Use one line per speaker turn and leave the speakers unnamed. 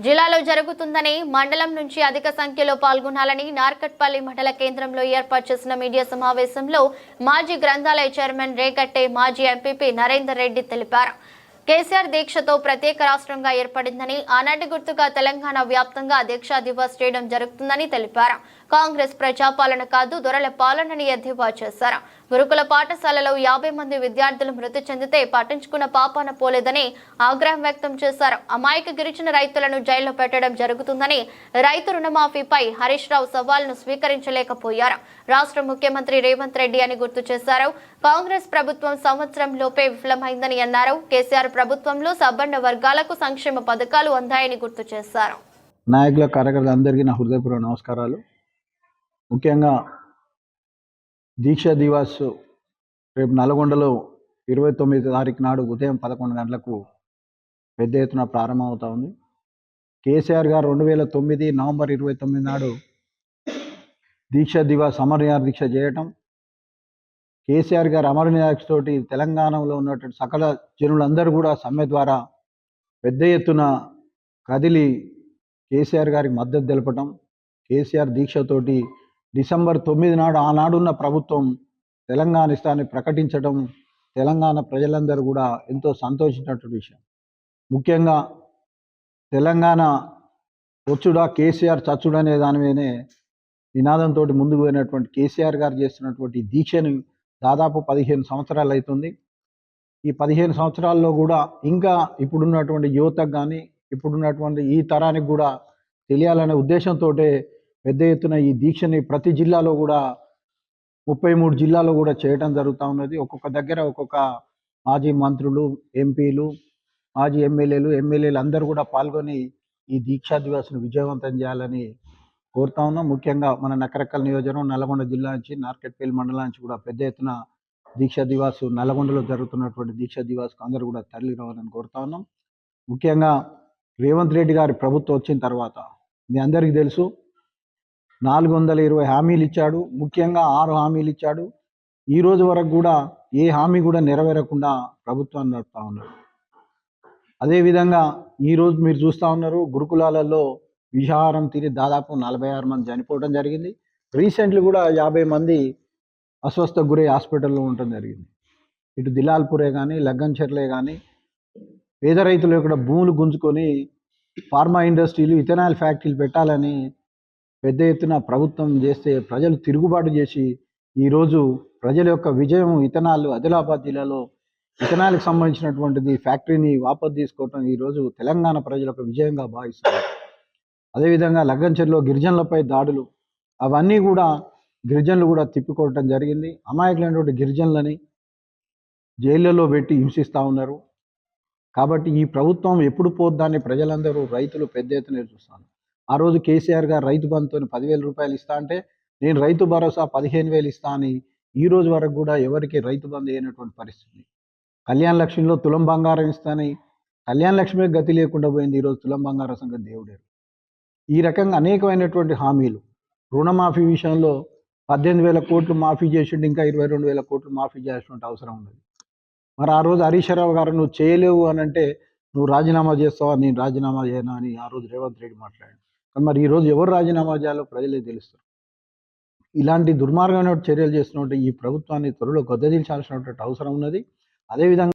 జిల్లాలో జరుగుతుందని మండలం నుంచి అధిక సంఖ్యలో పాల్గొనాలని నార్కట్పల్లి మండల కేంద్రంలో ఏర్పాటు చేసిన మీడియా సమావేశంలో మాజీ గ్రంథాలయ చైర్మన్ రేగట్టే మాజీ ఎంపీపీ నరేందర్ రెడ్డి తెలిపారు. కేసీఆర్ దీక్షతో ప్రత్యేక రాష్ట్రంగా ఏర్పడిందని, ఆనాటి గుర్తుగా తెలంగాణ వ్యాప్తంగా దీక్షా దివస్ చేయడం జరుగుతుందని తెలిపారు. కాంగ్రెస్ ప్రజాపాలన కాదు, దొరల పాలనని ఎద్దేవా చేశారు. గురుకుల పాఠశాలలో 50 మంది విద్యార్థులు మృతి చెందితే పట్టించుకున్న పాపాన పోలేదని ఆగ్రహం వ్యక్తం చేశారు. అమాయక గిరిజన రైతులను జైల్లో పెట్టడం జరుగుతుందని, రైతు రుణమాఫీపై హరీష్ రావు సవాల్ను స్వీకరించలేకపోయారు. రాష్ట్ర ముఖ్యమంత్రి రేవంత్ రెడ్డి అని గుర్తు చేశారు. కాంగ్రెస్ ప్రభుత్వం సంవత్సరం లోపే విఫలమైందని అన్నారు. కేసీఆర్ ప్రభుత్వంలో సబ్బండ వర్గాలకు సంక్షేమ పథకాలు అందాయని గుర్తు చేశారు.
నాయకుల కార్యకర్తలందరికీ నా హృదయపూర్వక నమస్కారాలు. ముఖ్యంగా దీక్షా దివాస్ రేపు నల్గొండలో 29 తారీఖు నాడు ఉదయం 11 గంటలకు పెద్ద ఎత్తున ప్రారంభమవుతా ఉంది. కేసీఆర్ గారు 2009 నవంబర్ 29 నాడు దీక్షా దివాస్ అమరనిరాహార దీక్ష చేయటం, కేసీఆర్ గారు అమరనిరాహార దీక్ష తోటి తెలంగాణలో ఉన్నటువంటి సకల జనులందరూ కూడా సమ్మె ద్వారా పెద్ద ఎత్తున కదిలి కేసీఆర్ గారికి మద్దతు తెలపటం, కేసీఆర్ దీక్షతోటి డిసెంబర్ 9 నాడు ఆనాడున్న ప్రభుత్వం తెలంగాణ ఇష్టాన్ని ప్రకటించడం తెలంగాణ ప్రజలందరూ కూడా ఎంతో సంతోషించినటువంటి విషయం. ముఖ్యంగా తెలంగాణ వచ్చుడా కేసీఆర్ చచ్చుడు అనే దాని మీదనే నినాదంతో ముందుకు పోయినటువంటి కేసీఆర్ గారు చేస్తున్నటువంటి దీక్షను దాదాపు 15 సంవత్సరాలు అవుతుంది. ఈ 15 సంవత్సరాల్లో కూడా ఇంకా ఇప్పుడున్నటువంటి యువతకు కానీ ఇప్పుడున్నటువంటి ఈ తరానికి కూడా తెలియాలనే ఉద్దేశంతో పెద్ద ఎత్తున ఈ దీక్షని ప్రతి జిల్లాలో కూడా 33 జిల్లాలో కూడా చేయడం జరుగుతూ ఉన్నది. ఒక్కొక్క దగ్గర ఒక్కొక్క మాజీ మంత్రులు, ఎంపీలు, మాజీ ఎమ్మెల్యేలు అందరూ కూడా పాల్గొని ఈ దీక్షా దివాస్ను విజయవంతం చేయాలని కోరుతా ఉన్నాం. ముఖ్యంగా మన నకరకల్ నియోజకవర్గం నల్గొండ జిల్లా నుంచి నార్కట్పల్లి మండలం నుంచి కూడా పెద్ద ఎత్తున దీక్షా దివాస్ నల్గొండలో జరుగుతున్నటువంటి దీక్షా దివాస్కు అందరూ కూడా తరలి రావాలని కోరుతా ఉన్నాం. ముఖ్యంగా రేవంత్ రెడ్డి గారి ప్రభుత్వం వచ్చిన తర్వాత మీ అందరికీ తెలుసు 420 హామీలు ఇచ్చాడు. ముఖ్యంగా 6 హామీలు ఇచ్చాడు. ఈ రోజు వరకు కూడా ఏ హామీ కూడా నెరవేరకుండా ప్రభుత్వాన్ని నడుపుతా ఉన్నారు. అదేవిధంగా ఈరోజు మీరు చూస్తూ ఉన్నారు గురుకులాలలో విషాహారం తీరి దాదాపు 46 మంది చనిపోవడం జరిగింది. రీసెంట్లీ కూడా 50 మంది అస్వస్థకు గురై హాస్పిటల్లో ఉండటం జరిగింది. ఇటు దిలాల్పూరే కానీ లగ్గంచెర్లే కానీ పేద రైతులు ఇక్కడ భూములు గుంజుకొని ఫార్మా ఇండస్ట్రీలు, ఇథనాల్ ఫ్యాక్టరీలు పెట్టాలని పెద్ద ఎత్తున ప్రభుత్వం చేస్తే ప్రజలు తిరుగుబాటు చేసి ఈరోజు ప్రజల యొక్క విజయం ఇథనాల్ ఆదిలాబాద్ జిల్లాలో ఇథనాల్కి సంబంధించినటువంటిది ఫ్యాక్టరీని వాపసు తీసుకోవటం ఈరోజు తెలంగాణ ప్రజల యొక్క విజయంగా భావిస్తారు. అదేవిధంగా లగ్గంచెర్లో గిరిజనులపై దాడులు అవన్నీ కూడా గిరిజనులు కూడా తిప్పికొట్టడం జరిగింది. అమాయకులైనటువంటి గిరిజనులని జైళ్ళలో పెట్టి హింసిస్తూ ఉన్నారు. కాబట్టి ఈ ప్రభుత్వం ఎప్పుడు పోద్దాన్ని ప్రజలందరూ రైతులు పెద్ద ఎత్తున చూస్తాను. ఆ రోజు కేసీఆర్ గారు రైతు బంధుతో 10,000 రూపాయలు ఇస్తా అంటే నేను రైతు భరోసా 15,000 ఇస్తా అని ఈ రోజు వరకు కూడా ఎవరికి రైతు బంధు అయినటువంటి పరిస్థితి. కళ్యాణ లక్ష్మిలో తులం బంగారం ఇస్తాని కళ్యాణ లక్ష్మి గతి లేకుండా పోయింది. ఈరోజు తులం బంగారం సంగతి దేవుడేరు. ఈ రకంగా అనేకమైనటువంటి హామీలు రుణమాఫీ విషయంలో 18,000 కోట్లు మాఫీ చేసిండు, ఇంకా 22,000 కోట్లు మాఫీ చేయాల్సినటువంటి అవసరం ఉన్నది. మరి ఆ రోజు హరీష్ రావు గారు నువ్వు చేయలేవు అని అంటే నువ్వు రాజీనామా చేస్తావా, నేను రాజీనామా చేయనా అని ఆ రోజు రేవంత్ రెడ్డి మాట్లాడాడు. మరి ఈరోజు ఎవరు రాజీనామా చేయాలో ప్రజలే తెలుస్తారు. ఇలాంటి దుర్మార్గమైన చర్యలు చేస్తున్నట్టు ఈ ప్రభుత్వాన్ని త్వరలో గద్దెదించాల్సినటువంటి అవసరం ఉన్నది. అదేవిధంగా